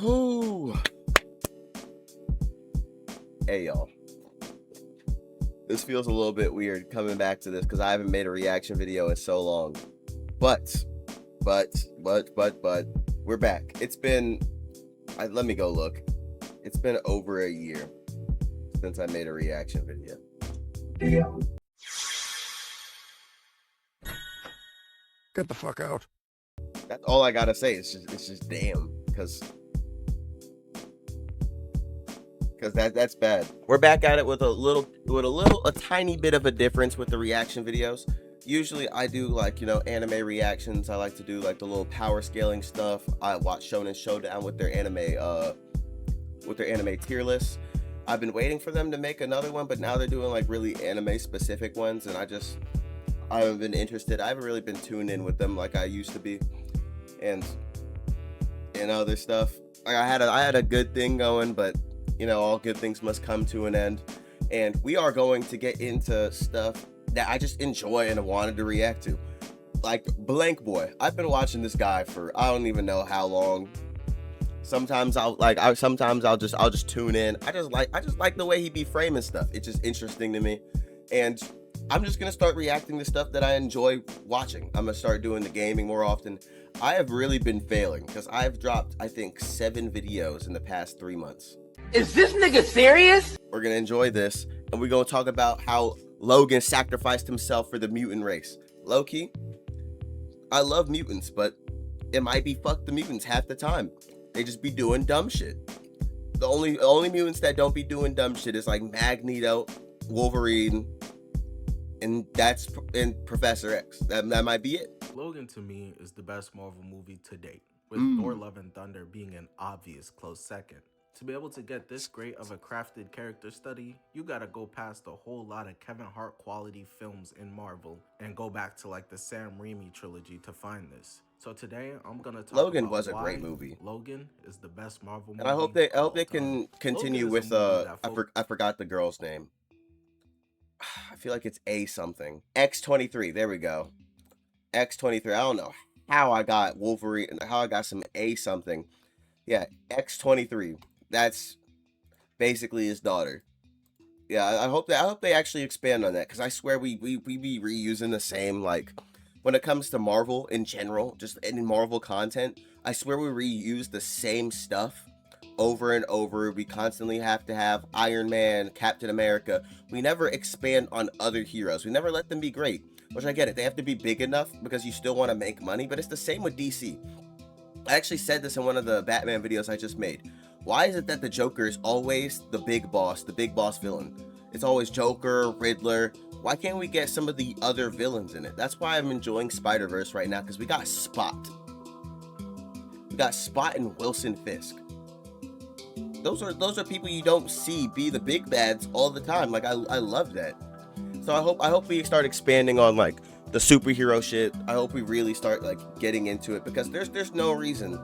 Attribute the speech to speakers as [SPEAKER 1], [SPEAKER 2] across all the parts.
[SPEAKER 1] Whoo. Hey y'all, this feels a little bit weird coming back to this because I haven't made a reaction video in so long. But we're back. It's been, let me go look. It's been over a year since I made a reaction video.
[SPEAKER 2] Get the fuck out.
[SPEAKER 1] That's all I gotta say. It's just damn, because that's bad. We're back at it with a tiny bit of a difference with the reaction videos. Usually I do like, anime reactions. I like to do like the little power scaling stuff. I watch Shonen Showdown with their anime tier lists. I've been waiting for them to make another one, but now they're doing like really anime specific ones, and I haven't been interested. I haven't really been tuned in with them like I used to be, and other stuff. Like I had a good thing going, but all good things must come to an end. And we are going to get into stuff that I just enjoy and wanted to react to. Like Blank Boy. I've been watching this guy for I don't even know how long. Sometimes I'll just tune in. I just like the way he be framing stuff. It's just interesting to me. And I'm just gonna start reacting to stuff that I enjoy watching. I'm gonna start doing the gaming more often. I have really been failing because I've dropped, I think, 7 videos in the past 3 months.
[SPEAKER 3] Is this nigga serious?
[SPEAKER 1] We're gonna enjoy this, and we're gonna talk about how Logan sacrificed himself for the mutant race. Low-key, I love mutants, but it might be fuck the mutants half the time. They just be doing dumb shit. The only mutants that don't be doing dumb shit is like Magneto, Wolverine, and Professor X. That might be it.
[SPEAKER 4] Logan to me is the best Marvel movie to date, with Thor Love and Thunder being an obvious close second. To be able to get this great of a crafted character study, you gotta go past a whole lot of Kevin Hart quality films in Marvel and go back to like the Sam Raimi trilogy to find this. So today I'm gonna talk
[SPEAKER 1] Logan
[SPEAKER 4] about
[SPEAKER 1] was a
[SPEAKER 4] why
[SPEAKER 1] great movie.
[SPEAKER 4] Logan is the best Marvel movie.
[SPEAKER 1] And I hope they can continue with I forgot the girl's name. I feel like it's A something. X-23. There we go. X-23. I don't know how I got Wolverine, how I got some A something. Yeah, X-23. That's basically his daughter. Yeah, I hope they actually expand on that, because I swear we be reusing the same, like, when it comes to Marvel in general, just in Marvel content, I swear we reuse the same stuff over and over. We constantly have to have Iron Man, Captain America. We never expand on other heroes. We never let them be great, which I get it. They have to be big enough because you still want to make money, but it's the same with DC. I actually said this in one of the Batman videos I just made. Why is it that the Joker is always the big boss villain? It's always Joker, Riddler. Why can't we get some of the other villains in it? That's why I'm enjoying Spider-Verse right now, because we got Spot. We got Spot and Wilson Fisk. Those are people you don't see be the big bads all the time. Like I love that. So I hope we start expanding on like the superhero shit. I hope we really start like getting into it, because there's no reason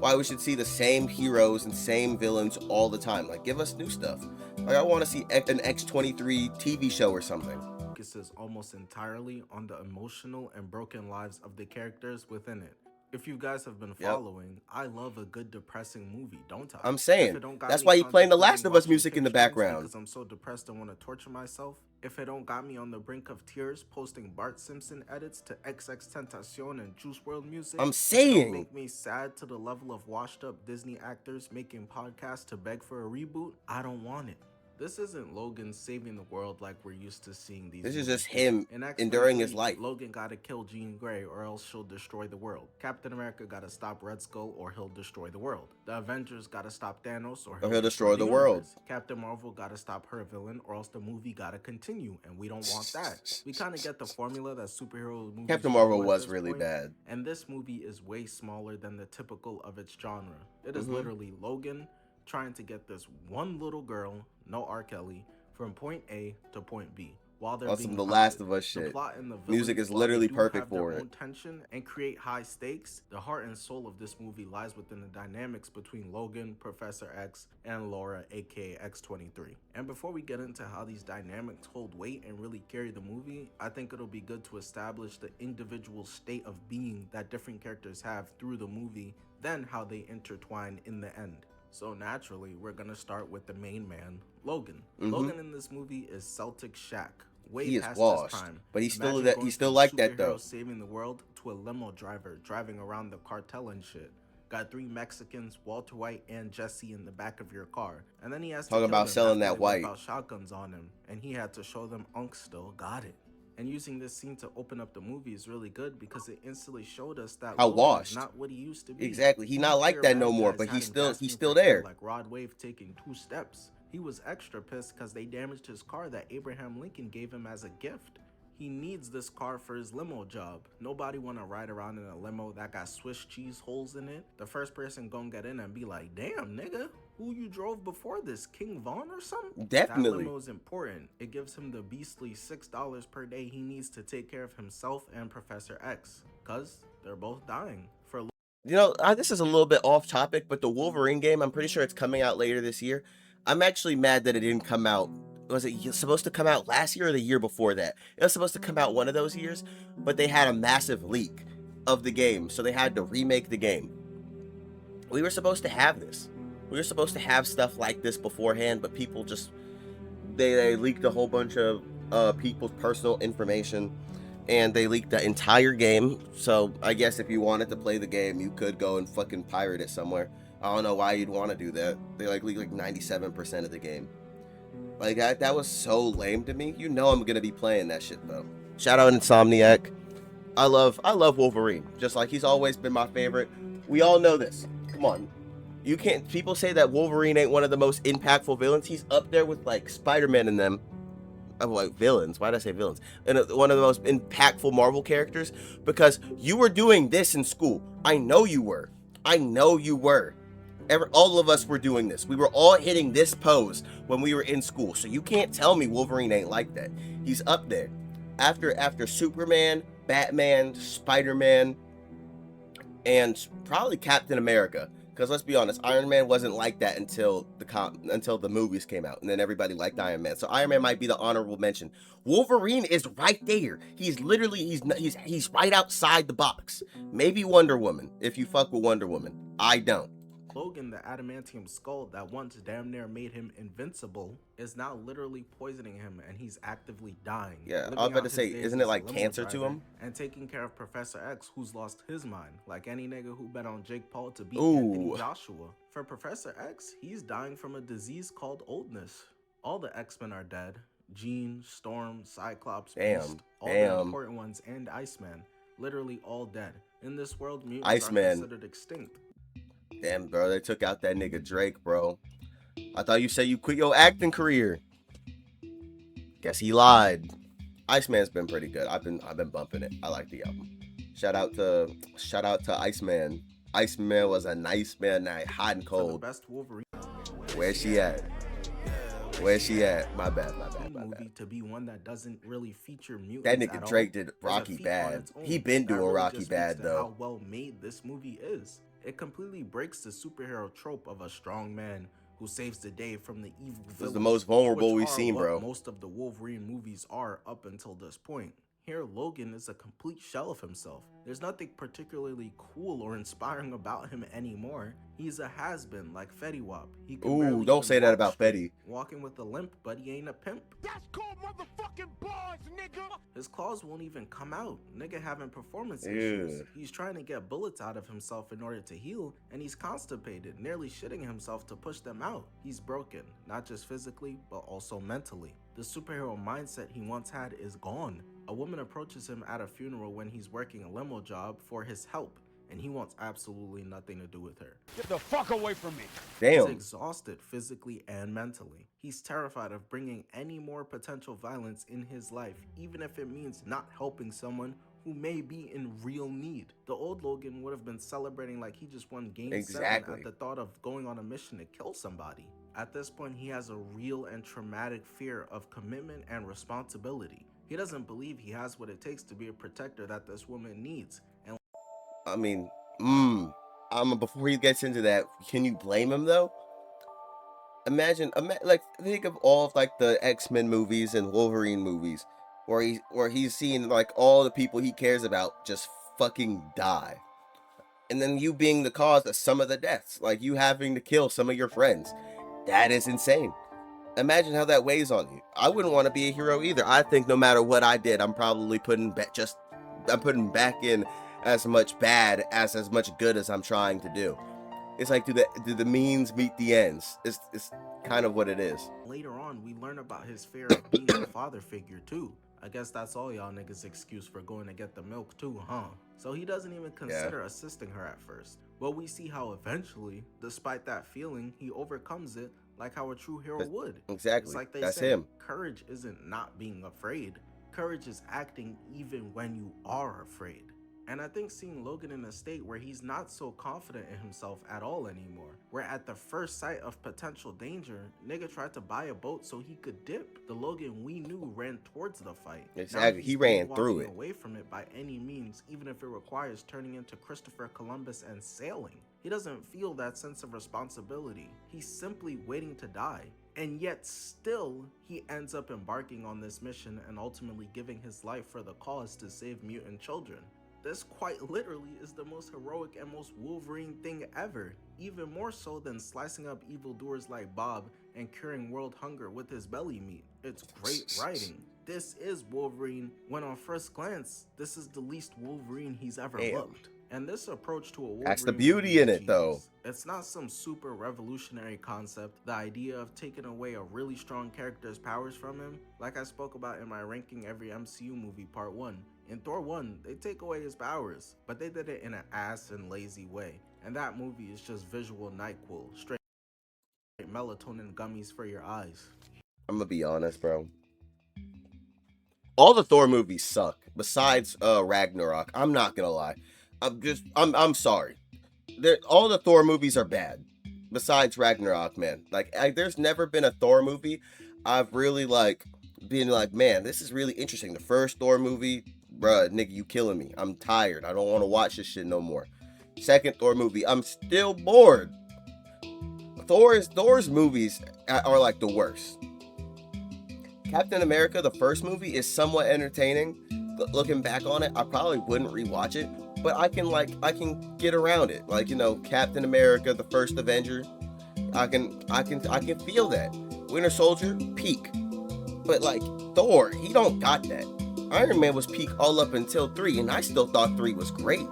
[SPEAKER 1] why we should see the same heroes and same villains all the time. Like, give us new stuff. Like, I want to see an X-23 TV show or something.
[SPEAKER 4] Focuses almost entirely on the emotional and broken lives of the characters within it. If you guys have been following, I love a good depressing movie, don't I?
[SPEAKER 1] I'm saying, that's why you playing the Last of Us music in the background.
[SPEAKER 4] Because I'm so depressed and want to torture myself. If it don't got me on the brink of tears posting Bart Simpson edits to XXXTentacion and Juice WRLD music,
[SPEAKER 1] I'm saying,
[SPEAKER 4] don't make me sad to the level of washed up Disney actors making podcasts to beg for a reboot, I don't want it. This isn't Logan saving the world like we're used to seeing these.
[SPEAKER 1] This is just him enduring his life.
[SPEAKER 4] Logan gotta kill Jean Grey or else she'll destroy the world. Captain America gotta stop Red Skull or he'll destroy the world. The Avengers gotta stop Thanos or he'll destroy the world. Captain Marvel gotta stop her villain or else the movie gotta continue, and we don't want that. We kinda get the formula that superhero movies.
[SPEAKER 1] Captain Marvel was really bad.
[SPEAKER 4] And this movie is way smaller than the typical of its genre. It is literally Logan trying to get this one little girl, no R. Kelly, from point A to point B, while they're
[SPEAKER 1] On some
[SPEAKER 4] being
[SPEAKER 1] The
[SPEAKER 4] hunted.
[SPEAKER 1] Last of Us
[SPEAKER 4] The
[SPEAKER 1] shit.
[SPEAKER 4] plot and the
[SPEAKER 1] Music
[SPEAKER 4] villains,
[SPEAKER 1] is
[SPEAKER 4] while they
[SPEAKER 1] literally
[SPEAKER 4] do
[SPEAKER 1] perfect
[SPEAKER 4] have their
[SPEAKER 1] for it.
[SPEAKER 4] own tension and create high stakes, the heart and soul of this movie lies within the dynamics between Logan, Professor X, and Laura, aka X-23. And before we get into how these dynamics hold weight and really carry the movie, I think it'll be good to establish the individual state of being that different characters have through the movie, then how they intertwine in the end. So naturally, we're gonna start with the main man, Logan. Logan in this movie is Celtic Shaq, way
[SPEAKER 1] He is
[SPEAKER 4] past
[SPEAKER 1] washed,
[SPEAKER 4] his prime.
[SPEAKER 1] but he's still
[SPEAKER 4] Imagine
[SPEAKER 1] that.
[SPEAKER 4] going
[SPEAKER 1] He's still
[SPEAKER 4] from
[SPEAKER 1] like that
[SPEAKER 4] superhero
[SPEAKER 1] though.
[SPEAKER 4] saving the world to a limo driver driving around the cartel and shit. Got 3 Mexicans, Walter White and Jesse, in the back of your car, and then he has to
[SPEAKER 1] Talk
[SPEAKER 4] kill
[SPEAKER 1] about
[SPEAKER 4] them
[SPEAKER 1] selling
[SPEAKER 4] after
[SPEAKER 1] that
[SPEAKER 4] they
[SPEAKER 1] white.
[SPEAKER 4] whip out shotguns on him, and he had to show them Unc still got it. And using this scene to open up the movie is really good because it instantly showed us that
[SPEAKER 1] How
[SPEAKER 4] Logan
[SPEAKER 1] washed.
[SPEAKER 4] is not what he used to be.
[SPEAKER 1] Exactly. He's not like
[SPEAKER 4] Nuclear
[SPEAKER 1] that no
[SPEAKER 4] bad
[SPEAKER 1] more,
[SPEAKER 4] guys
[SPEAKER 1] but
[SPEAKER 4] had
[SPEAKER 1] he's
[SPEAKER 4] him
[SPEAKER 1] still
[SPEAKER 4] gasping
[SPEAKER 1] still
[SPEAKER 4] for air
[SPEAKER 1] there.
[SPEAKER 4] like Rod Wave taking 2 steps. He was extra pissed because they damaged his car that Abraham Lincoln gave him as a gift. He needs this car for his limo job. Nobody wanna ride around in a limo that got Swiss cheese holes in it. The first person gonna get in and be like, damn nigga, who you drove before this, King Von or something?
[SPEAKER 1] Definitely.
[SPEAKER 4] That limo is important. It gives him the beastly $6 per day he needs to take care of himself and Professor X, cause they're both dying. For
[SPEAKER 1] You know, this is a little bit off topic, but the Wolverine game, I'm pretty sure it's coming out later this year. I'm actually mad that it didn't come out. Was it supposed to come out last year or the year before that? It was supposed to come out one of those years, but they had a massive leak of the game, so they had to remake the game. We were supposed to have this. We were supposed to have stuff like this beforehand, but people just they leaked a whole bunch of people's personal information, and they leaked the entire game. So I guess if you wanted to play the game, you could go and fucking pirate it somewhere. I don't know why you'd want to do that. They like leaked like 97% of the game. Like that was so lame to me. You know I'm gonna be playing that shit though. Shout out Insomniac. I love Wolverine. Just like he's always been my favorite. We all know this. Come on. You can't. People say that Wolverine ain't one of the most impactful villains. He's up there with like Spider-Man and them. Like villains. Why did I say villains? And one of the most impactful Marvel characters, because you were doing this in school. I know you were. I know you were. All of us were doing this. We were all hitting this pose when we were in school. So you can't tell me Wolverine ain't like that. He's up there. After Superman, Batman, Spider-Man, and probably Captain America. Because let's be honest, Iron Man wasn't like that until the movies came out, and then everybody liked Iron Man. So Iron Man might be the honorable mention. Wolverine is right there. He's literally he's right outside the box. Maybe Wonder Woman, if you fuck with Wonder Woman. I don't.
[SPEAKER 4] Logan, the adamantium skull that once damn near made him invincible, is now literally poisoning him, and he's actively dying.
[SPEAKER 1] Yeah,
[SPEAKER 4] living
[SPEAKER 1] I was about
[SPEAKER 4] out
[SPEAKER 1] to
[SPEAKER 4] his
[SPEAKER 1] say,
[SPEAKER 4] days
[SPEAKER 1] isn't it
[SPEAKER 4] as a
[SPEAKER 1] like
[SPEAKER 4] limo
[SPEAKER 1] cancer to
[SPEAKER 4] driver
[SPEAKER 1] him?
[SPEAKER 4] and taking care of Professor X, who's lost his mind, like any nigga who bet on Jake Paul to beat Anthony Joshua. For Professor X, he's dying from a disease called oldness. All the X-Men are dead. Jean, Storm, Cyclops, Beast, all the important ones, and Iceman, literally all dead. In this world, mutants are considered extinct.
[SPEAKER 1] Damn, bro, they took out that nigga Drake, bro. I thought you said you quit your acting career. Guess he lied. Iceman's been pretty good. I've been bumping it. I like the album. Shout out to Iceman. Iceman was a nice man, hot and cold.
[SPEAKER 4] For the best Wolverine.
[SPEAKER 1] Where's she at? Where's she at? My bad.
[SPEAKER 4] Movie to be one that doesn't really feature mutants.
[SPEAKER 1] That nigga Drake did Rocky bad. He been doing Rocky bad though.
[SPEAKER 4] How well made this movie is. It completely breaks the superhero trope of a strong man who saves the day from the evil villain.
[SPEAKER 1] This is the most vulnerable we've seen, bro.
[SPEAKER 4] Most of the Wolverine movies are up until this point. Here, Logan is a complete shell of himself. There's nothing particularly cool or inspiring about him anymore. He's a has-been like Fetty Wap.
[SPEAKER 1] Ooh, don't say that about Fetty.
[SPEAKER 4] Walking with a limp, but he ain't a pimp.
[SPEAKER 2] That's called motherfucking bars, nigga.
[SPEAKER 4] His claws won't even come out. Nigga having performance issues. He's trying to get bullets out of himself in order to heal, and he's constipated, nearly shitting himself to push them out. He's broken, not just physically, but also mentally. The superhero mindset he once had is gone. A woman approaches him at a funeral when he's working a limo job for his help, and he wants absolutely nothing to do with her.
[SPEAKER 2] Get the fuck away from me.
[SPEAKER 1] Damn.
[SPEAKER 4] He's exhausted physically and mentally. He's terrified of bringing any more potential violence in his life, even if it means not helping someone who may be in real need. The old Logan would have been celebrating like he just won Game 7
[SPEAKER 1] Exactly.
[SPEAKER 4] at the thought of going on a mission to kill somebody. At this point, he has a real and traumatic fear of commitment and responsibility. He doesn't believe he has what it takes to be a protector that this woman needs. And
[SPEAKER 1] I mean, before he gets into that, can you blame him though? Like think of all of like the X-Men movies and Wolverine movies, where he's seen like all the people he cares about just fucking die, and then you being the cause of some of the deaths, like you having to kill some of your friends. That is insane. Imagine how that weighs on you. I wouldn't want to be a hero either. I think no matter what I did, I'm probably putting back in as much bad as much good as I'm trying to do. It's like, do the means meet the ends? It's kind of what it is.
[SPEAKER 4] later on, we learn about his fear of being a father figure too. I guess that's all y'all niggas' excuse for going to get the milk too, huh? So he doesn't even consider assisting her at first. Well, we see how eventually, despite that feeling, he overcomes it like how a true hero would.
[SPEAKER 1] Exactly.
[SPEAKER 4] It's like
[SPEAKER 1] That's
[SPEAKER 4] say,
[SPEAKER 1] him.
[SPEAKER 4] Courage isn't not being afraid. Courage is acting even when you are afraid. And I think seeing Logan in a state where he's not so confident in himself at all anymore, where at the first sight of potential danger, nigga tried to buy a boat so he could dip. The Logan we knew ran towards the fight.
[SPEAKER 1] Exactly, he ran through it.
[SPEAKER 4] Away from it by any means, even if it requires turning into Christopher Columbus and sailing. He doesn't feel that sense of responsibility. He's simply waiting to die. And yet still, he ends up embarking on this mission and ultimately giving his life for the cause to save mutant children. This quite literally is the most heroic and most Wolverine thing ever, even more so than slicing up evildoers like Bob and curing world hunger with his belly meat. It's great writing. This is Wolverine when on first glance, this is the least Wolverine he's ever looked. And this approach to a Wolverine,
[SPEAKER 1] that's the beauty in it though.
[SPEAKER 4] It's not some super revolutionary concept, the idea of taking away a really strong character's powers from him, like I spoke about in my ranking every MCU movie part 1. In Thor 1, they take away his powers, but they did it in an ass and lazy way. And that movie is just visual NyQuil, straight melatonin gummies for your eyes.
[SPEAKER 1] I'm gonna be honest, bro. All the Thor movies suck, besides Ragnarok. I'm not gonna lie. I'm sorry. All the Thor movies are bad, besides Ragnarok, man. Like, there's never been a Thor movie I've really been like, man, this is really interesting. The first Thor movie, bruh, nigga, you killing me. I'm tired. I don't want to watch this shit no more. Second Thor movie, I'm still bored. Thor's movies are like the worst. Captain America, the first movie, is somewhat entertaining. Looking back on it, I probably wouldn't rewatch it, but I can get around it. Like, you know, Captain America, the first Avenger, I can feel that. Winter Soldier, peak. But like Thor, he don't got that. Iron Man was peak all up until 3, and I still thought 3 was great.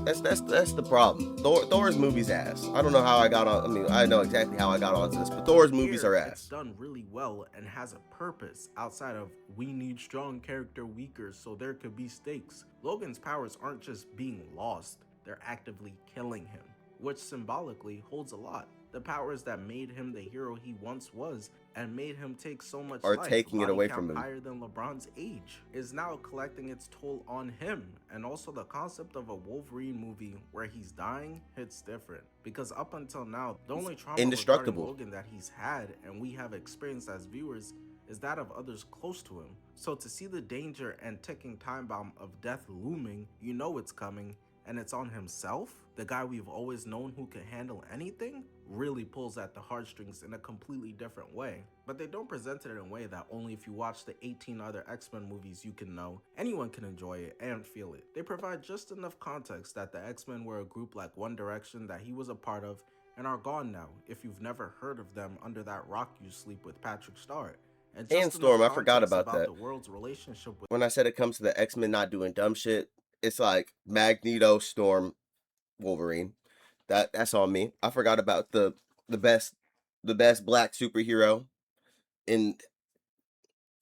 [SPEAKER 1] That's the problem. Thor's movies ass. I don't know how I got on. I mean, I know exactly how I got onto this, but Thor's movies are ass.
[SPEAKER 4] It's done really well and has a purpose outside of we need strong character weaker so there could be stakes. Logan's powers aren't just being lost, they're actively killing him, which symbolically holds a lot. The powers that made him the hero he once was and made him take so much
[SPEAKER 1] are
[SPEAKER 4] life,
[SPEAKER 1] taking it away from him.
[SPEAKER 4] Higher than LeBron's age is now collecting its toll on him. And also the concept of a Wolverine movie where he's dying hits different, because up until now the only trauma
[SPEAKER 1] indestructible
[SPEAKER 4] regarding Logan that he's had and we have experienced as viewers is that of others close to him. So to see the danger and ticking time bomb of death looming, you know it's coming, and it's on himself, the guy we've always known who can handle anything, really pulls at the heartstrings in a completely different way. But they don't present it in a way that only if you watch the 18 other X-Men movies you can know. Anyone can enjoy it and feel it. They provide just enough context that the X-Men were a group like One Direction that he was a part of and are gone now if you've never heard of them under that rock you sleep with Patrick Star.
[SPEAKER 1] And Storm, I forgot about that.
[SPEAKER 4] The world's relationship with
[SPEAKER 1] when I said it comes to the X-Men not doing dumb shit, it's like Magneto, Storm, Wolverine. That's on me. I forgot about the best black superhero in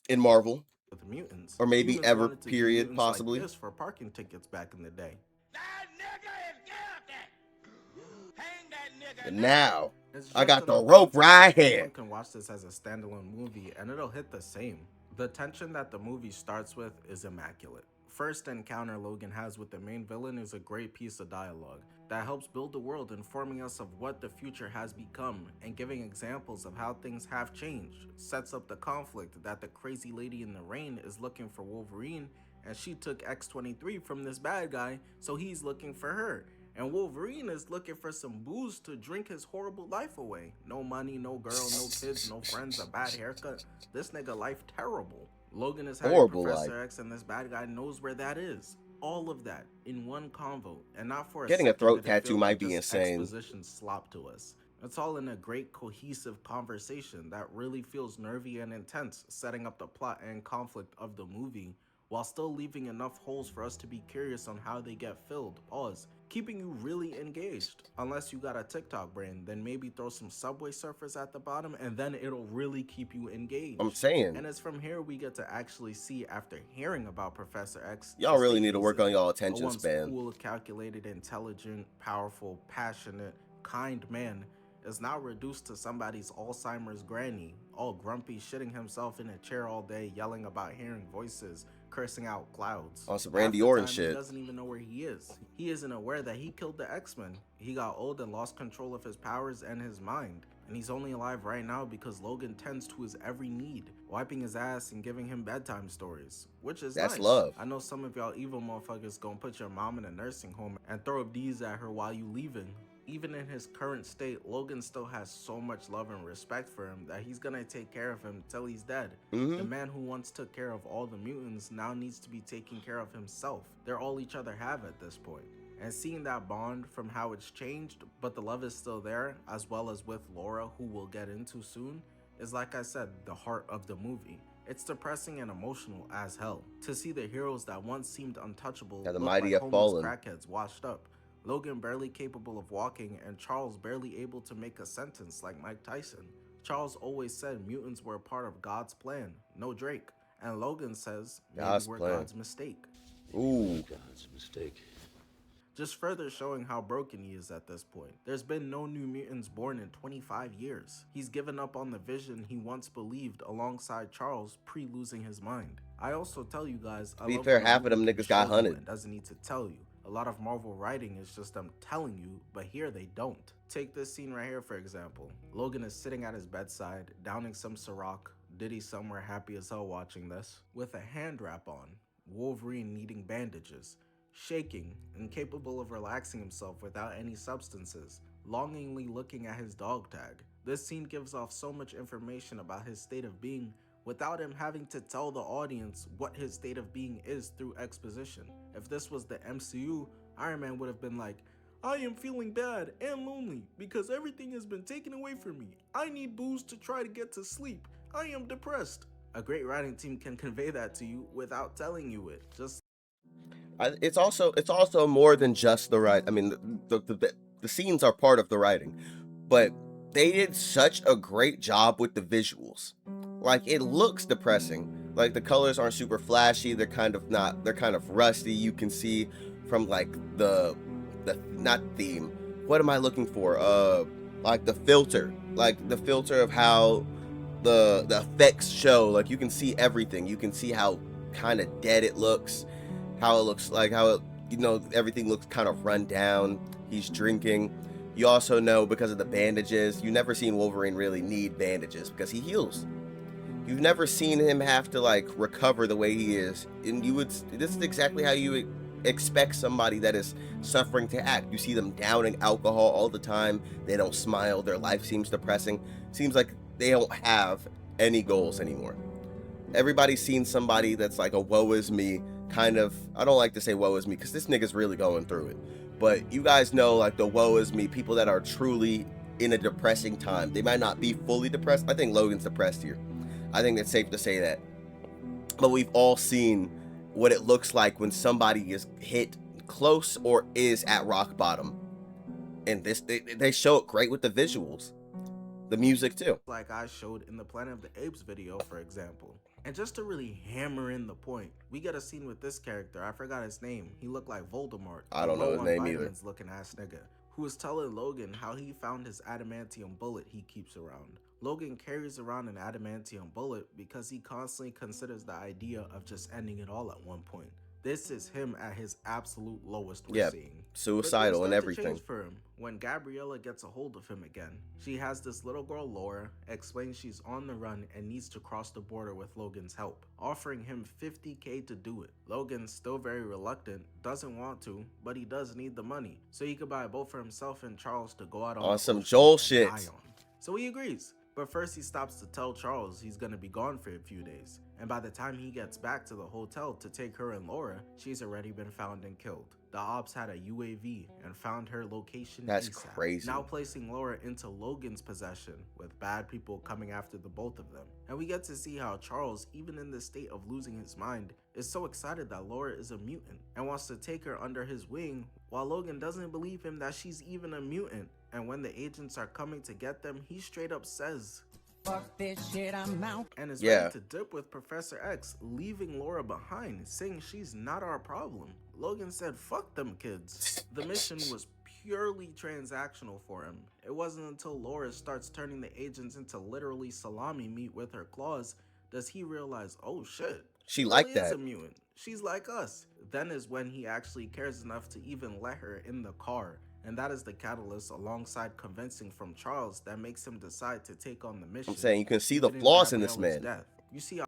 [SPEAKER 1] Marvel,
[SPEAKER 4] with the mutants,
[SPEAKER 1] or maybe
[SPEAKER 4] Humans
[SPEAKER 1] ever,
[SPEAKER 4] wanted to do
[SPEAKER 1] period,
[SPEAKER 4] mutants
[SPEAKER 1] possibly.
[SPEAKER 4] Like this for parking tickets back in the day.
[SPEAKER 2] That nigga is guilty. Hang that nigga.
[SPEAKER 1] And now
[SPEAKER 4] It's
[SPEAKER 1] I got
[SPEAKER 4] just
[SPEAKER 1] the
[SPEAKER 4] enough
[SPEAKER 1] rope
[SPEAKER 4] context
[SPEAKER 1] right
[SPEAKER 4] that
[SPEAKER 1] here.
[SPEAKER 4] Anyone can watch this as a standalone movie and it'll hit the same. The tension that the movie starts with is immaculate. First encounter Logan has with the main villain is a great piece of dialogue that helps build the world, informing us of what the future has become and giving examples of how things have changed. Sets up the conflict that the crazy lady in the rain is looking for Wolverine, and she took X-23 from this bad guy, so he's looking for her. And Wolverine is looking for some booze to drink his horrible life away. No money, no girl, no kids, no friends, a bad haircut. This nigga life terrible. Logan is hiding
[SPEAKER 1] Horrible
[SPEAKER 4] Professor
[SPEAKER 1] life.
[SPEAKER 4] X, and this bad guy knows where that is. All of that in one convo, and not for a
[SPEAKER 1] Getting a
[SPEAKER 4] second
[SPEAKER 1] throat
[SPEAKER 4] did it feel
[SPEAKER 1] tattoo
[SPEAKER 4] like
[SPEAKER 1] might be
[SPEAKER 4] just
[SPEAKER 1] insane.
[SPEAKER 4] exposition slop to us. It's all in a great cohesive conversation that really feels nervy and intense, setting up the plot and conflict of the movie, while still leaving enough holes for us to be curious on how they get filled. Pause. Keeping you really engaged. Unless you got a TikTok brain, then maybe throw some Subway Surfers at the bottom and then it'll really keep you engaged.
[SPEAKER 1] I'm saying.
[SPEAKER 4] And it's from here we get to actually see, after hearing about Professor X,
[SPEAKER 1] Y'all really need to work on y'all attention
[SPEAKER 4] once
[SPEAKER 1] span.
[SPEAKER 4] cool, calculated, intelligent, powerful, passionate, kind man is now reduced to somebody's Alzheimer's granny, all grumpy, shitting himself in a chair all day, yelling about hearing voices, cursing out clouds.
[SPEAKER 1] On some Randy
[SPEAKER 4] Half the
[SPEAKER 1] Orton
[SPEAKER 4] time,
[SPEAKER 1] shit.
[SPEAKER 4] He doesn't even know where he is. He isn't aware that he killed the X-Men. He got old and lost control of his powers and his mind. And he's only alive right now because Logan tends to his every need, wiping his ass and giving him bedtime stories, which is
[SPEAKER 1] That's
[SPEAKER 4] nice.
[SPEAKER 1] love.
[SPEAKER 4] I know some of y'all evil motherfuckers gonna put your mom in a nursing home and throw up D's at her while you leaving. Even in his current state, Logan still has so much love and respect for him that he's gonna take care of him till he's dead. The man who once took care of all the mutants now needs to be taking care of himself. They're all each other have at this point. And seeing that bond from how it's changed, but the love is still there, as well as with Laura, who we'll get into soon, is, like I said, the heart of the movie. It's depressing and emotional as hell to see the heroes that once seemed untouchable
[SPEAKER 1] Yeah, the
[SPEAKER 4] look
[SPEAKER 1] mighty
[SPEAKER 4] like
[SPEAKER 1] have
[SPEAKER 4] homeless
[SPEAKER 1] fallen.
[SPEAKER 4] crackheads washed up. Logan barely capable of walking, and Charles barely able to make a sentence like Mike Tyson. Charles always said mutants were a part of God's plan, no Drake. And Logan says maybe
[SPEAKER 1] God's
[SPEAKER 4] we're
[SPEAKER 1] plan.
[SPEAKER 4] God's mistake.
[SPEAKER 1] Ooh.
[SPEAKER 3] God's mistake.
[SPEAKER 4] Just further showing how broken he is at this point. There's been no new mutants born in 25 years. He's given up on the vision he once believed alongside Charles pre-losing his mind. I also tell you guys, I
[SPEAKER 1] To be
[SPEAKER 4] love
[SPEAKER 1] fair,
[SPEAKER 4] when a
[SPEAKER 1] half of them
[SPEAKER 4] movie can
[SPEAKER 1] niggas got
[SPEAKER 4] show you
[SPEAKER 1] hunted.
[SPEAKER 4] and doesn't need to tell you. A lot of Marvel writing is just them telling you, but here they don't. Take this scene right here for example. Logan is sitting at his bedside, downing some Ciroc, Diddy somewhere happy as hell watching this, with a hand wrap on, Wolverine needing bandages, shaking, incapable of relaxing himself without any substances, longingly looking at his dog tag. This scene gives off so much information about his state of being without him having to tell the audience what his state of being is through exposition. If this was the MCU, Iron Man would have been like, I am feeling bad and lonely because everything has been taken away from me. I need booze to try to get to sleep. I am depressed. A great writing team can convey that to you without telling you it. Just
[SPEAKER 1] It's also more than just the writing. I mean, the scenes are part of the writing, but they did such a great job with the visuals. Like, it looks depressing. Like, the colors aren't super flashy. They're kind of rusty. You can see from like the not theme. What am I looking for? Like the filter of how the effects show. Like, you can see everything. You can see how kind of dead it looks. How it looks like everything looks kind of run down. He's drinking. You also know, because of the bandages, you've never seen Wolverine really need bandages because he heals. You've never seen him have to like recover the way he is, and this is exactly how you would expect somebody that is suffering to act. You see them downing alcohol all the time. They don't smile. Their life seems depressing. Seems like they don't have any goals anymore. Everybody's seen somebody that's like a woe is me kind of. I don't like to say woe is me because this nigga's really going through it, but you guys know, like, the woe is me people that are truly in a depressing time. They might not be fully depressed. I think Logan's depressed here. I think it's safe to say that. But we've all seen what it looks like when somebody is hit close or is at rock bottom. And they show it great with the visuals. The music too.
[SPEAKER 4] like I showed in the Planet of the Apes video, for example. And just to really hammer in the point, we get a scene with this character. I forgot his name. He looked like Voldemort.
[SPEAKER 1] I don't know his name either.
[SPEAKER 4] Looking ass nigga who is telling Logan how he found his adamantium bullet he keeps around. Logan carries around an adamantium bullet because he constantly considers the idea of just ending it all at one point. This is him at his absolute lowest, we're seeing.
[SPEAKER 1] Suicidal and everything.
[SPEAKER 4] Change for him when Gabriella gets a hold of him again. She has this little girl Laura, explains she's on the run and needs to cross the border with Logan's help, offering him $50K to do it. Logan's still very reluctant, doesn't want to, but he does need the money, so he could buy a boat for himself and Charles to go out on
[SPEAKER 1] some Joel shit.
[SPEAKER 4] So he agrees. But first he stops to tell Charles he's gonna be gone for a few days, and by the time he gets back to the hotel to take her and Laura, she's already been found and killed. The ops had a UAV and found her location.
[SPEAKER 1] That's
[SPEAKER 4] ASAP,
[SPEAKER 1] crazy.
[SPEAKER 4] now placing Laura into Logan's possession, with bad people coming after the both of them. And we get to see how Charles, even in this state of losing his mind, is so excited that Laura is a mutant and wants to take her under his wing, while Logan doesn't believe him that she's even a mutant. And when the agents are coming to get them, he straight up says, "Fuck this shit, I'm out," and is ready to dip with Professor X, leaving Laura behind, saying she's not our problem. Logan said, "Fuck them kids." The mission was purely transactional for him. It wasn't until Laura starts turning the agents into literally salami meat with her claws does he realize, oh shit,
[SPEAKER 1] she like that.
[SPEAKER 4] Is a mutant. She's like us. Then is when he actually cares enough to even let her in the car. And that is the catalyst, alongside convincing from Charles, that makes him decide to take on the mission.
[SPEAKER 1] I'm saying you can see the flaws in this man.
[SPEAKER 4] You see how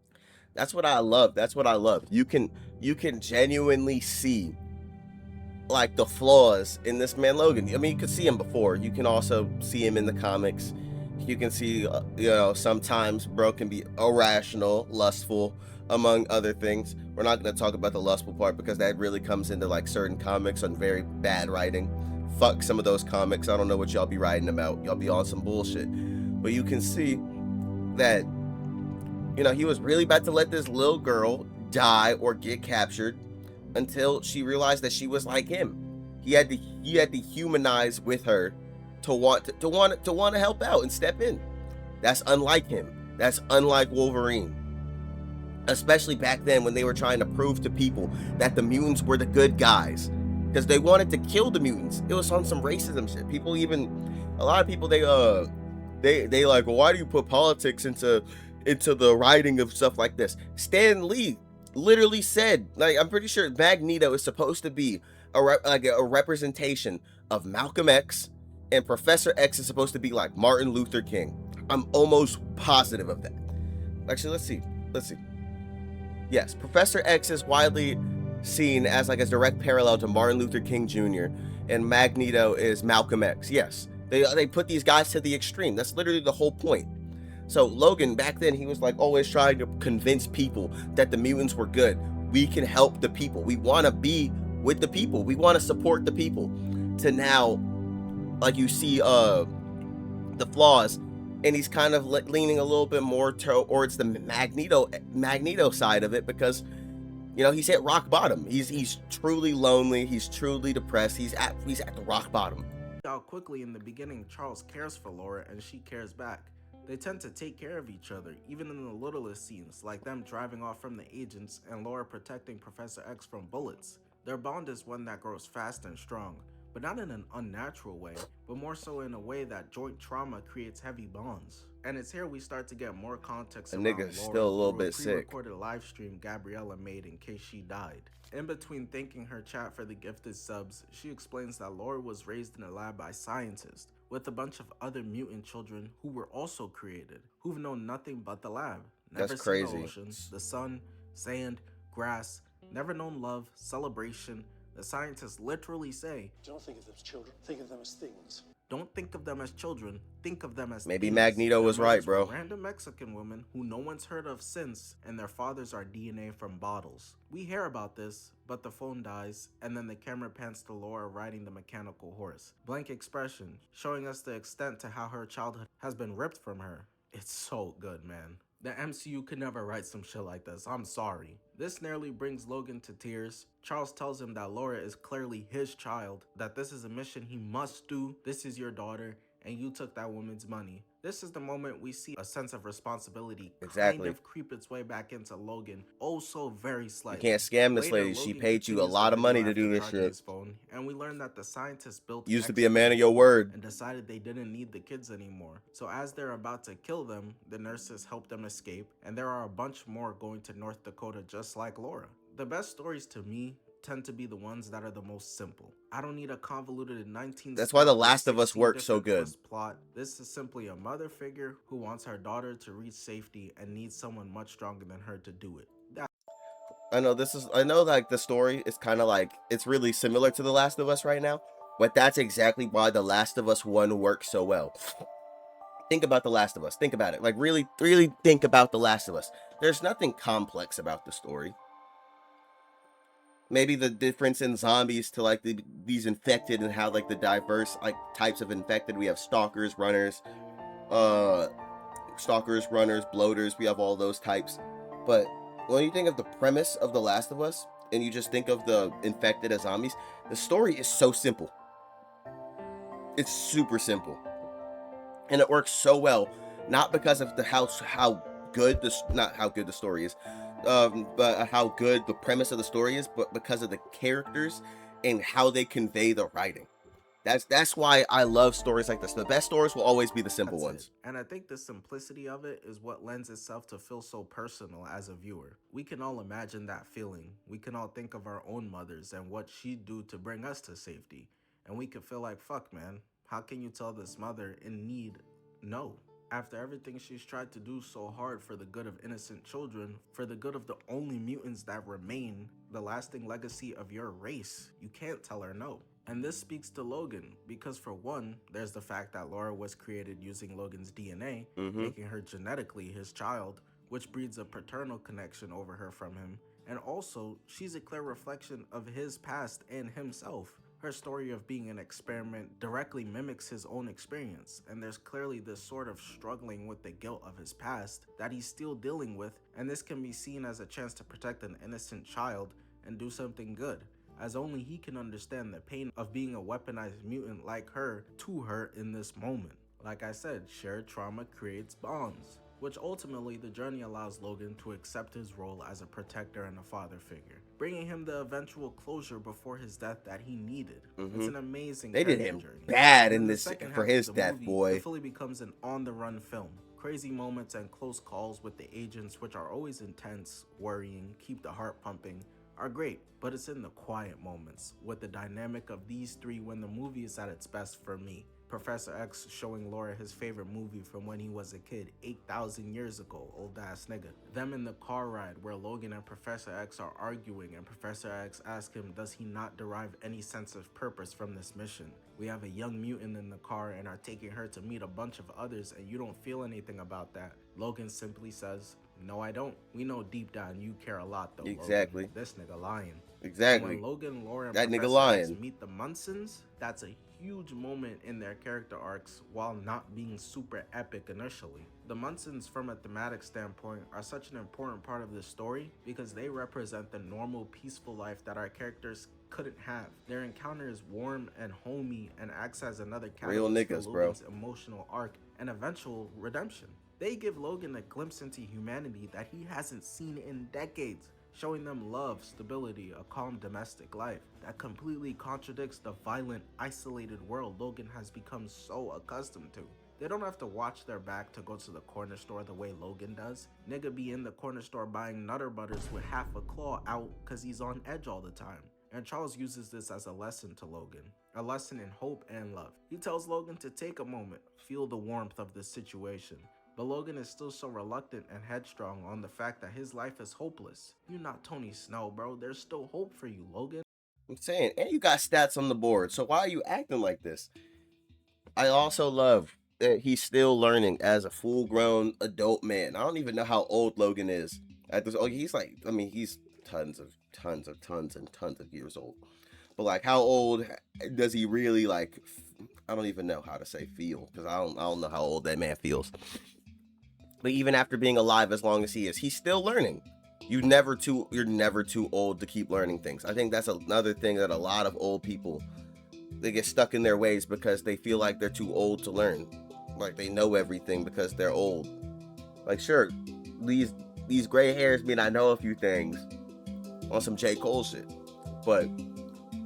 [SPEAKER 1] that's what I love. That's what I love. You can genuinely see like the flaws in this man Logan. I mean, you could see him before. You can also see him in the comics. You can see, sometimes bro can be irrational, lustful, among other things. We're not going to talk about the lustful part because that really comes into like certain comics on very bad writing. Fuck some of those comics. I don't know what y'all be writing about. Y'all be on some bullshit. But you can see that, he was really about to let this little girl die or get captured until she realized that she was like him. He had to humanize with her to want to help out and step in. That's unlike him. That's unlike Wolverine. Especially back then when they were trying to prove to people that the mutants were the good guys. Because they wanted to kill the mutants. It was on some racism shit. A lot of people, they like, well, why do you put politics into the writing of stuff like this? Stan Lee literally said, like, I'm pretty sure Magneto is supposed to be a representation of Malcolm X, and Professor X is supposed to be like Martin Luther King. I'm almost positive of that. Actually, let's see. Yes, Professor X is widely seen as like a direct parallel to Martin Luther King Jr. and Magneto is Malcolm X. Yes, they put these guys to the extreme. That's literally the whole point. So Logan back then, he was like always trying to convince people that the mutants were good. We can help the people. We want to be with the people. We want to support the people. To now, like you see the flaws, and he's kind of leaning a little bit more towards the Magneto side of it because he's hit rock bottom. He's truly lonely. He's truly depressed. He's at the rock bottom.
[SPEAKER 4] How quickly in the beginning Charles cares for Laura and she cares back. They tend to take care of each other, even in the littlest scenes, like them driving off from the agents and Laura protecting Professor X from bullets. Their bond is one that grows fast and strong, but not in an unnatural way, but more so in a way that joint trauma creates heavy bonds. And it's here we start to get more context around Laura
[SPEAKER 1] still a little bit sick.
[SPEAKER 4] Pre-recorded live stream Gabriella made in case she died. In between thanking her chat for the gifted subs, she explains that Laura was raised in a lab by scientists with a bunch of other mutant children who were also created, who've known nothing but the lab. Never
[SPEAKER 1] That's
[SPEAKER 4] seen
[SPEAKER 1] crazy.
[SPEAKER 4] the oceans, the sun, sand, grass, never known love, celebration. The scientists literally say,
[SPEAKER 5] don't think of them as children, think of them as things.
[SPEAKER 4] Don't think of them as children, think of them as
[SPEAKER 1] maybe
[SPEAKER 4] things.
[SPEAKER 1] Magneto was right, bro.
[SPEAKER 4] Random Mexican women who no one's heard of since, and their fathers are DNA from bottles. We hear about this, but the phone dies, and then the camera pans to Laura riding the mechanical horse. Blank expression, showing us the extent to how her childhood has been ripped from her. It's so good, man. The MCU could never write some shit like this, I'm sorry. This nearly brings Logan to tears. Charles tells him that Laura is clearly his child, that this is a mission he must do, this is your daughter, and you took that woman's money. This is the moment we see a sense of responsibility kind
[SPEAKER 1] Exactly.
[SPEAKER 4] of creep its way back into Logan, oh so very
[SPEAKER 1] You
[SPEAKER 4] slightly.
[SPEAKER 1] can't scam this
[SPEAKER 4] Later,
[SPEAKER 1] lady. She
[SPEAKER 4] Logan
[SPEAKER 1] paid you a
[SPEAKER 4] continues
[SPEAKER 1] lot
[SPEAKER 4] the
[SPEAKER 1] of money
[SPEAKER 4] video
[SPEAKER 1] to do
[SPEAKER 4] after
[SPEAKER 1] this
[SPEAKER 4] charging
[SPEAKER 1] shit.
[SPEAKER 4] his phone, and we learn that the scientists built
[SPEAKER 1] Used to be a
[SPEAKER 4] Xmen
[SPEAKER 1] man of your word.
[SPEAKER 4] and decided they didn't need the kids anymore. So as they're about to kill them, the nurses help them escape, and there are a bunch more going to North Dakota just like Laura. The best stories to me tend to be the ones that are the most simple. I don't need a convoluted 19
[SPEAKER 1] That's why The
[SPEAKER 4] step with
[SPEAKER 1] Last of Us
[SPEAKER 4] 16
[SPEAKER 1] works so
[SPEAKER 4] different
[SPEAKER 1] good.
[SPEAKER 4] twist plot. This is simply a mother figure who wants her daughter to reach safety and needs someone much stronger than her to do it.
[SPEAKER 1] I know like the story is kind of like, it's really similar to The Last of Us right now, but that's exactly why The Last of Us 1 works so well. Think about The Last of Us. Think about it. Like, really think about The Last of Us. There's nothing complex about the story. Maybe the difference in zombies to like these infected and how like the diverse like types of infected. We have stalkers, runners, bloaters. We have all those types. But when you think of the premise of The Last of Us and you just think of the infected as zombies, the story is so simple. It's super simple. And it works so well, not because of the how good this, not how good the story is, but how good the premise of the story is, but because of the characters and how they convey the writing. That's why I love stories like this. The best stories will always be the simple ones.
[SPEAKER 4] And I think the simplicity of it is what lends itself to feel so personal as a viewer. We can all imagine that feeling. We can all think of our own mothers and what she'd do to bring us to safety. And we could feel like, fuck man, how can you tell this mother in need no? After everything she's tried to do so hard for the good of innocent children, for the good of the only mutants that remain, the lasting legacy of your race, you can't tell her no. And this speaks to Logan, because for one, there's the fact that Laura was created using Logan's DNA, making her genetically his child, which breeds a paternal connection over her from him. And also, she's a clear reflection of his past and himself. Her story of being an experiment directly mimics his own experience, and there's clearly this sort of struggling with the guilt of his past that he's still dealing with, and this can be seen as a chance to protect an innocent child and do something good, as only he can understand the pain of being a weaponized mutant like her to her in this moment. Like I said, shared trauma creates bonds, which ultimately the journey allows Logan to accept his role as a protector and a father figure, bringing him the eventual closure before his death that he needed. It's an amazing
[SPEAKER 1] They did him
[SPEAKER 4] journey.
[SPEAKER 1] bad
[SPEAKER 4] And
[SPEAKER 1] in
[SPEAKER 4] the
[SPEAKER 1] this
[SPEAKER 4] second
[SPEAKER 1] for
[SPEAKER 4] half
[SPEAKER 1] his
[SPEAKER 4] of the
[SPEAKER 1] death,
[SPEAKER 4] movie,
[SPEAKER 1] boy.
[SPEAKER 4] It fully becomes an on-the-run film. Crazy moments and close calls with the agents, which are always intense, worrying, keep the heart pumping, are great, but it's in the quiet moments, with the dynamic of these three when the movie is at its best for me. Professor X showing Laura his favorite movie from when he was a kid 8,000 years ago, old ass nigga. Them in the car ride where Logan and Professor X are arguing and Professor X asks him does he not derive any sense of purpose from this mission. We have a young mutant in the car and are taking her to meet a bunch of others and you don't feel anything about that. Logan simply says, no I don't. We know deep down you care a lot though,
[SPEAKER 1] Exactly.
[SPEAKER 4] Logan. This nigga lying.
[SPEAKER 1] Exactly.
[SPEAKER 4] And when Logan, Laura, and
[SPEAKER 1] That nigga
[SPEAKER 4] Professor
[SPEAKER 1] lying.
[SPEAKER 4] X meet the Munsons, that's a huge moment in their character arcs while not being super epic initially. The Munsons from a thematic standpoint are such an important part of this story because they represent the normal peaceful life that our characters couldn't have. Their encounter is warm and homey and acts as another
[SPEAKER 1] Real
[SPEAKER 4] catalyst
[SPEAKER 1] niggas,
[SPEAKER 4] for
[SPEAKER 1] bro.
[SPEAKER 4] Logan's emotional arc and eventual redemption. They give Logan a glimpse into humanity that he hasn't seen in decades, showing them love, stability, a calm domestic life that completely contradicts the violent, isolated world Logan has become so accustomed to. They don't have to watch their back to go to the corner store the way Logan does. Nigga be in the corner store buying Nutter Butters with half a claw out cause he's on edge all the time. And Charles uses this as a lesson to Logan, a lesson in hope and love. He tells Logan to take a moment, feel the warmth of the situation. But Logan is still so reluctant and headstrong on the fact that his life is hopeless. You're not Tony Snow, bro. There's still hope for you, Logan.
[SPEAKER 1] I'm saying, and you got stats on the board, so why are you acting like this? I also love that he's still learning as a full-grown adult man. I don't even know how old Logan is. At this, he's like, I mean, he's tons of years old. But like, how old does he really like? I don't even know how to say feel because I don't know how old that man feels. But even after being alive as long as he is, he's still learning. You're never too old to keep learning things. I think that's another thing that a lot of old people they get stuck in their ways because they feel like they're too old to learn. Like they know everything because they're old. Like sure, these gray hairs mean I know a few things on some J. Cole shit. But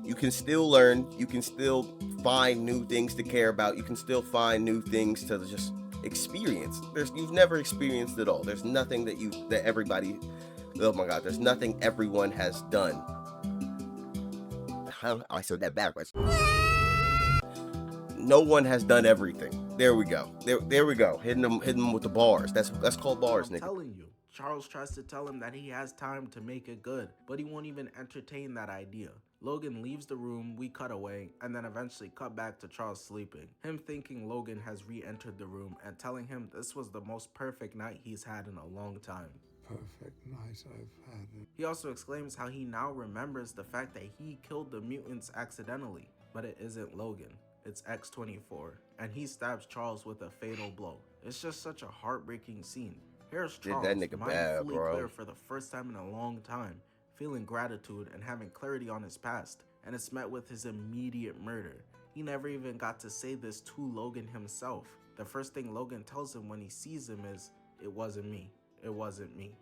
[SPEAKER 1] you can still learn, you can still find new things to care about, you can still find new things to just experience. You've never experienced it all. There's nothing that everybody, oh my god, there's nothing everyone has done. I said that backwards. No one has done everything. There we go. There we go. Hitting them with the bars. That's called bars,
[SPEAKER 4] I'm
[SPEAKER 1] nigga.
[SPEAKER 4] telling you, Charles tries to tell him that he has time to make it good, but he won't even entertain that idea. Logan leaves the room, we cut away, and then eventually cut back to Charles sleeping. Him thinking Logan has re-entered the room and telling him this was the most perfect night he's had in a long time.
[SPEAKER 6] Perfect night I've had.
[SPEAKER 4] He also exclaims how he now remembers the fact that he killed the mutants accidentally, but it isn't Logan. It's X-24, and he stabs Charles with a fatal blow. It's just such a heartbreaking scene. Here's Charles,
[SPEAKER 1] That nigga bad,
[SPEAKER 4] mindfully
[SPEAKER 1] bro.
[SPEAKER 4] clear for the first time in a long time, feeling gratitude and having clarity on his past, and it's met with his immediate murder. He never even got to say this to Logan himself. The first thing Logan tells him when he sees him is, "It wasn't me. It wasn't me."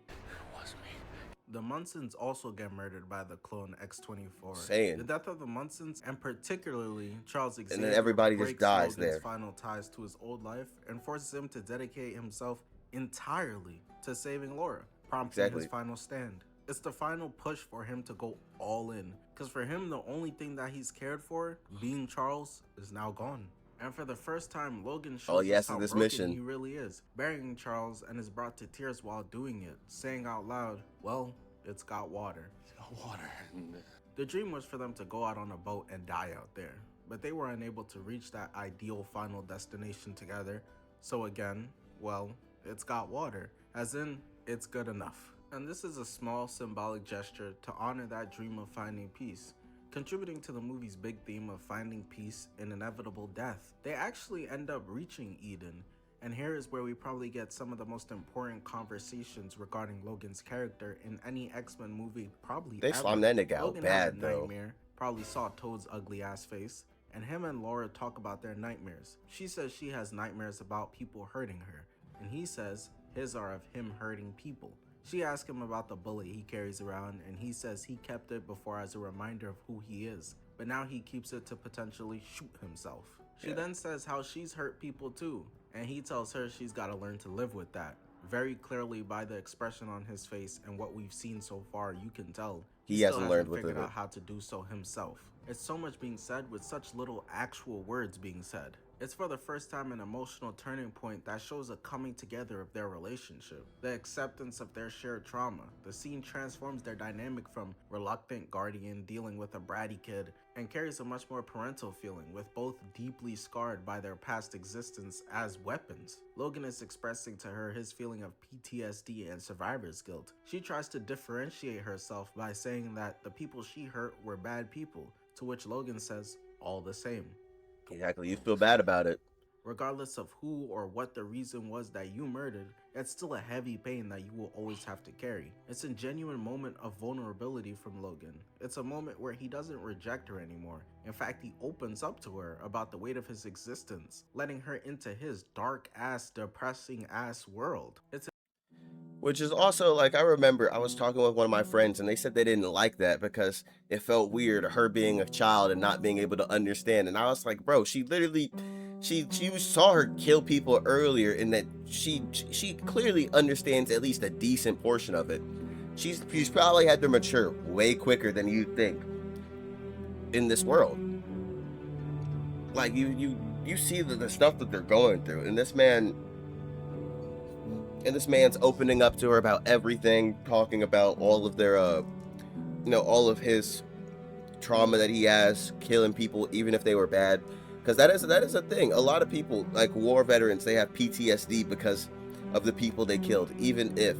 [SPEAKER 4] The Munsons also get murdered by the clone X-24.
[SPEAKER 1] Saying.
[SPEAKER 4] The death of the Munsons, and particularly Charles Xavier,
[SPEAKER 1] And then everybody just
[SPEAKER 4] breaks
[SPEAKER 1] dies
[SPEAKER 4] Logan's
[SPEAKER 1] there.
[SPEAKER 4] final ties to his old life and forces him to dedicate himself entirely to saving Laura, prompting
[SPEAKER 1] Exactly.
[SPEAKER 4] his final stand. It's the final push for him to go all in, because for him, the only thing that he's cared for, being Charles, is now gone. And for the first time, Logan shows
[SPEAKER 1] yes
[SPEAKER 4] us how
[SPEAKER 1] to this
[SPEAKER 4] broken
[SPEAKER 1] mission.
[SPEAKER 4] he really is, burying Charles and is brought to tears while doing it, saying out loud, "Well, it's got water."
[SPEAKER 6] It's got water in there.
[SPEAKER 4] The dream was for them to go out on a boat and die out there, but they were unable to reach that ideal final destination together. So again, well, it's got water, as in, it's good enough. And this is a small symbolic gesture to honor that dream of finding peace, contributing to the movie's big theme of finding peace in inevitable death. They actually end up reaching Eden, and here is where we probably get some of the most important conversations regarding Logan's character in any X-Men movie probably
[SPEAKER 1] They
[SPEAKER 4] ever.
[SPEAKER 1] slammed that nigga out
[SPEAKER 4] Logan
[SPEAKER 1] bad,
[SPEAKER 4] has a
[SPEAKER 1] though.
[SPEAKER 4] nightmare, probably saw Toad's ugly ass face, and him and Laura talk about their nightmares. She says she has nightmares about people hurting her, and he says his are of him hurting people. She asks him about the bullet he carries around, and he says he kept it before as a reminder of who he is, but now he keeps it to potentially shoot himself. She then says how she's hurt people too, and he tells her she's got to learn to live with that. Very clearly by the expression on his face and what we've seen so far, you can tell
[SPEAKER 1] He
[SPEAKER 4] still
[SPEAKER 1] hasn't learned with
[SPEAKER 4] figured
[SPEAKER 1] it.
[SPEAKER 4] out how to do so himself. It's so much being said with such little actual words being said. It's for the first time an emotional turning point that shows a coming together of their relationship, the acceptance of their shared trauma. The scene transforms their dynamic from reluctant guardian dealing with a bratty kid and carries a much more parental feeling, with both deeply scarred by their past existence as weapons. Logan is expressing to her his feeling of PTSD and survivor's guilt. She tries to differentiate herself by saying that the people she hurt were bad people, to which Logan says, all the same.
[SPEAKER 1] Exactly. You feel bad about it.
[SPEAKER 4] Regardless of who or what the reason was that you murdered, it's still a heavy pain that you will always have to carry. It's a genuine moment of vulnerability from Logan. It's a moment where he doesn't reject her anymore. In fact, he opens up to her about the weight of his existence, letting her into his dark ass, depressing ass world.
[SPEAKER 1] Which is also, like, I remember I was talking with one of my friends and they said they didn't like that because it felt weird, her being a child and not being able to understand. And I was like, bro, she literally, you saw her kill people earlier, and that she clearly understands at least a decent portion of it. She's probably had to mature way quicker than you think in this world. Like, you see the stuff that they're going through, and this man's opening up to her about everything, talking about all of their, all of his trauma that he has, killing people, even if they were bad. Because that is a thing. A lot of people, like war veterans, they have PTSD because of the people they killed, even if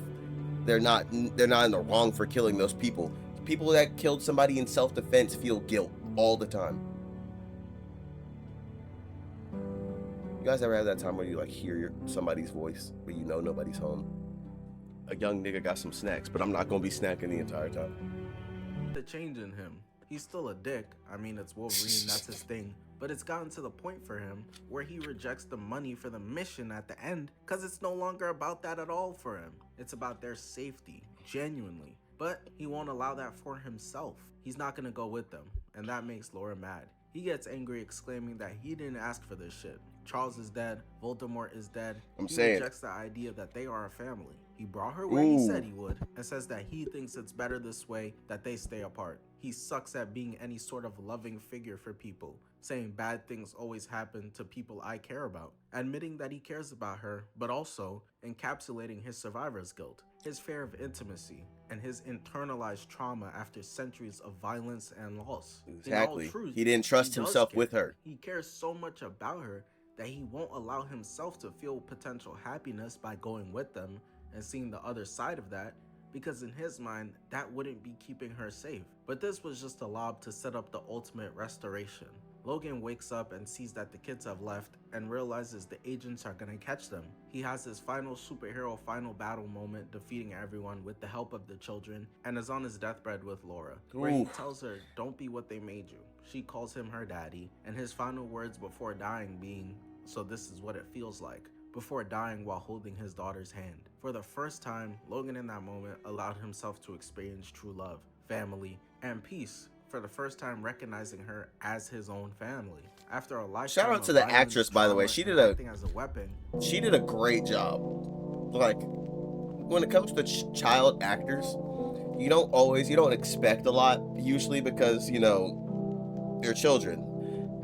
[SPEAKER 1] they're not in the wrong for killing those people. People that killed somebody in self-defense feel guilt all the time. You guys ever have that time where you like hear somebody's voice, but you know nobody's home? A young nigga got some snacks, but I'm not gonna be snacking the entire time.
[SPEAKER 4] The change in him. He's still a dick. I mean, it's Wolverine, that's his thing. But it's gotten to the point for him where he rejects the money for the mission at the end because it's no longer about that at all for him. It's about their safety, genuinely. But he won't allow that for himself. He's not gonna go with them, and that makes Laura mad. He gets angry, exclaiming that he didn't ask for this shit. Charles is dead, Voldemort is dead. He rejects the idea that they are a family. He brought her where he said he would, and says that he thinks it's better this way, that they stay apart. He sucks at being any sort of loving figure for people, saying bad things always happen to people I care about, admitting that he cares about her, but also encapsulating his survivor's guilt, his fear of intimacy, and his internalized trauma after centuries of violence and loss.
[SPEAKER 1] Exactly.
[SPEAKER 4] In all truth,
[SPEAKER 1] he didn't trust himself with her.
[SPEAKER 4] He cares so much about her that he won't allow himself to feel potential happiness by going with them and seeing the other side of that, because in his mind, that wouldn't be keeping her safe. But this was just a lob to set up the ultimate restoration. Logan wakes up and sees that the kids have left and realizes the agents are gonna catch them. He has his final superhero final battle moment, defeating everyone with the help of the children, and is on his deathbed with Laura, where he tells her, "Don't be what they made you." She calls him her daddy, and his final words before dying being, "So this is what it feels like," before dying while holding his daughter's hand. For the first time, Logan in that moment allowed himself to experience true love, family, and peace, for the first time recognizing her as his own family. After a lifetime
[SPEAKER 1] shout out to the actress, by the way. She did a great job. Like, when it comes to child actors, you don't expect a lot usually, because they're children.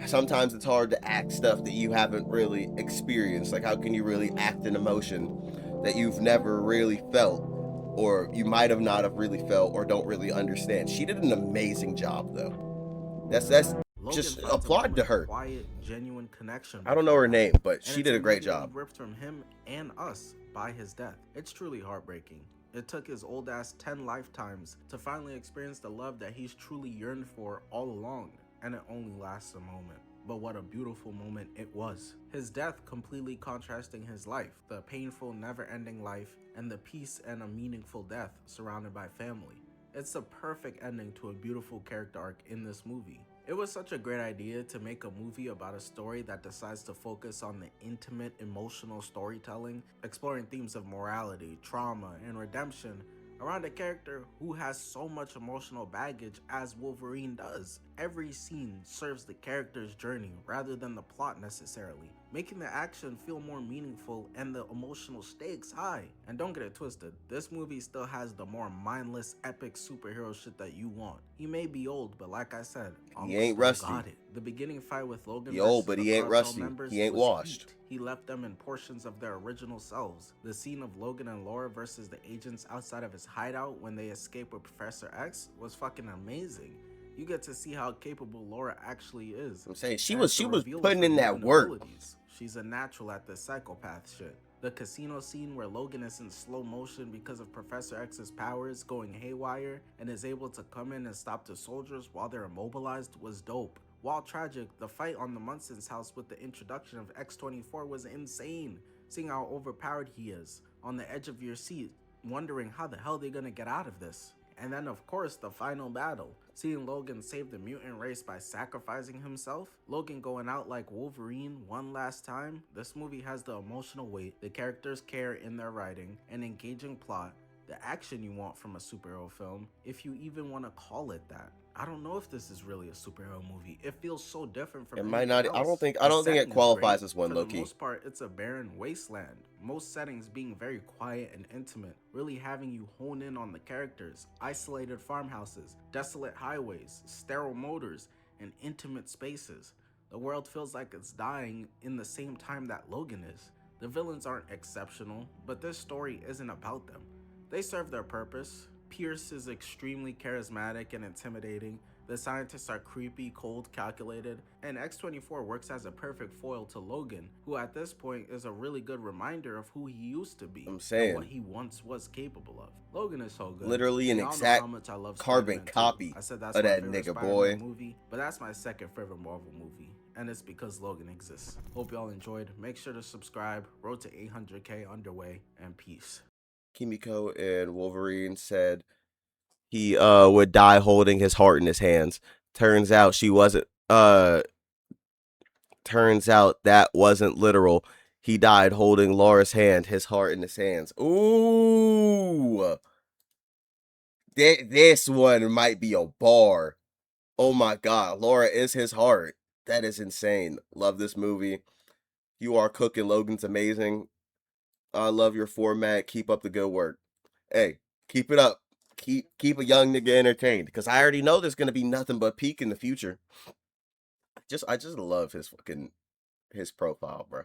[SPEAKER 1] Sometimes it's hard to act stuff that you haven't really experienced. Like, how can you really act an emotion that you've never really felt, or you might have not have really felt, or don't really understand? She did an amazing job, though. That's just applaud to her.
[SPEAKER 4] Quiet, genuine connection.
[SPEAKER 1] I don't know her name, but she did a great job.
[SPEAKER 4] Ripped from him and us by his death. It's truly heartbreaking. It took his old ass 10 lifetimes to finally experience the love that he's truly yearned for all along, and it only lasts a moment. But what a beautiful moment it was. His death completely contrasting his life, the painful, never-ending life, and the peace and a meaningful death surrounded by family. It's the perfect ending to a beautiful character arc in this movie. It was such a great idea to make a movie about a story that decides to focus on the intimate, emotional storytelling, exploring themes of morality, trauma, and redemption around a character who has so much emotional baggage as Wolverine does. Every scene serves the character's journey rather than the plot necessarily, making the action feel more meaningful and the emotional stakes high. And don't get it twisted, this movie still has the more mindless, epic superhero shit that you want. He may be old, but like I said,
[SPEAKER 1] he ain't rusty.
[SPEAKER 4] Got it. The beginning fight with Logan.
[SPEAKER 1] He old, but he ain't rusty. He ain't washed.
[SPEAKER 4] Heat. He left them in portions of their original selves. The scene of Logan and Laura versus the agents outside of his hideout when they escape with Professor X was fucking amazing. You get to see how capable Laura actually is.
[SPEAKER 1] I'm saying she was putting in that work.
[SPEAKER 4] She's a natural at this psychopath shit. The casino scene where Logan is in slow motion because of Professor X's powers going haywire and is able to come in and stop the soldiers while they're immobilized was dope. While tragic, the fight on the Munson's house with the introduction of X-24 was insane. Seeing how overpowered he is, on the edge of your seat, wondering how the hell they're gonna get out of this. And then of course the final battle, seeing Logan save the mutant race by sacrificing himself, Logan going out like Wolverine one last time. This movie has the emotional weight, the characters care in their writing, an engaging plot, the action you want from a superhero film, if you even want to call it that. I don't know if this is really a superhero movie. It feels so different from
[SPEAKER 1] it might not.
[SPEAKER 4] else.
[SPEAKER 1] I don't think it qualifies as one, low-key.
[SPEAKER 4] For the most part, it's a barren wasteland. Most settings being very quiet and intimate, really having you hone in on the characters. Isolated farmhouses, desolate highways, sterile motors, and intimate spaces. The world feels like it's dying in the same time that Logan is. The villains aren't exceptional, but this story isn't about them. They serve their purpose. Pierce is extremely charismatic and intimidating. The scientists are creepy, cold, calculated, and X-24 works as a perfect foil to Logan, who at this point is a really good reminder of who he used to be.
[SPEAKER 1] I'm saying,
[SPEAKER 4] and what he once was capable of. Logan is so good.
[SPEAKER 1] Literally an exact carbon copy of that nigga, boy.
[SPEAKER 4] Movie, but that's my second favorite Marvel movie, and it's because Logan exists. Hope y'all enjoyed. Make sure to subscribe. Road to 800K underway, and peace.
[SPEAKER 1] Kimiko and Wolverine said, he would die holding his heart in his hands. Turns out she wasn't. Turns out that wasn't literal. He died holding Laura's hand, his heart in his hands. Ooh, this one might be a bar. Oh my God, Laura is his heart. That is insane. Love this movie. You are cooking. Logan's amazing. I love your format. Keep up the good work. Hey, keep it up. Keep a young nigga entertained, because I already know there's gonna be nothing but peak in the future. I just love his profile, bro.